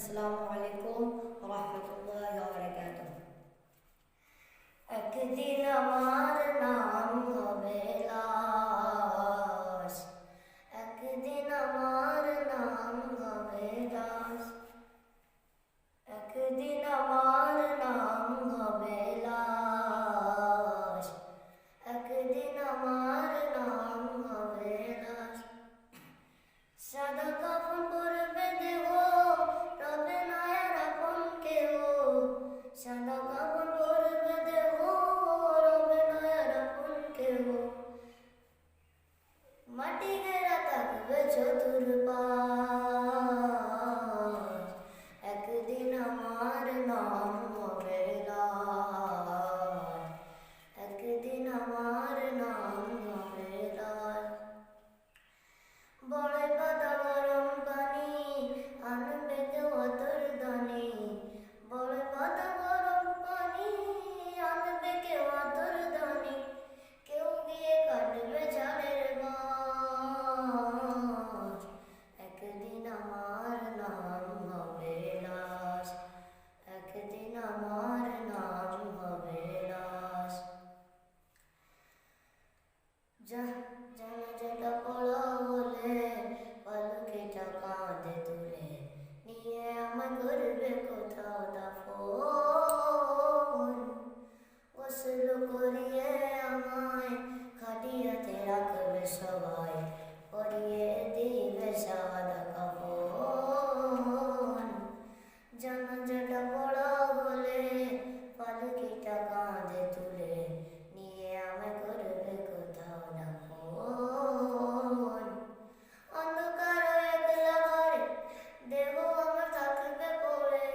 আসসালামু আলাইকুম ওয়া রাহমাতুল্লাহি ওয়া বারাকাতুহু। একদিন আমার নাম হবে লাশ, একদিন আমার নাম হবে লাশ, একদিন আমার নাম হবে লাশ, একদিন আমার নাম হবে লাশ। সাদা কাফন পরবে দেহ, রবে না আর আপন কেহ। সাদা কাফন পরবে দেহ, রবে না আর আপন কেহ। মাটি ঘেরা থাকবে চতুর্পাশ, একদিন আমার নাম হবে লাশ, একদিন আমার নাম হবে লাশ। বড় পাতা গরম পানি আনবে কেউ আতর দানি, বড় পাতা গরম পানি আনবে কেউ আতর দানি। কেউ গিয়ে কাটবে ঝাড়ের বাঁশ, একদিন আমার নাম হবে লাশ, একদিন আমার নাম হবে লাশ। জানাজাটা পড়া হলে পালকিটা কাঁধে তুলে নিয়ে আমায় করবে কোথাও দাফন। গোসল করিয়ে আমায় খাটিয়াতে রাখবে সবাই, পরিয়ে দিবে সাদা কাফন। জানাজাটা পড়া হলে পালকিটা কাঁধে তুলে নিয়ে আমায় করবে কোথাও দাফন। অন্ধকার একলা ঘরে দেহ আমার থাকবে পড়ে,